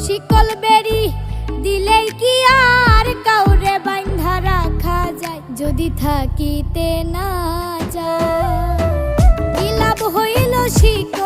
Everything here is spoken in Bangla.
শিকল বেরি দিলেই কি আর কাউরে বাঁধা রাখা যায়, যদি থাকিতে না যায়। কি লাভ হইল শিকল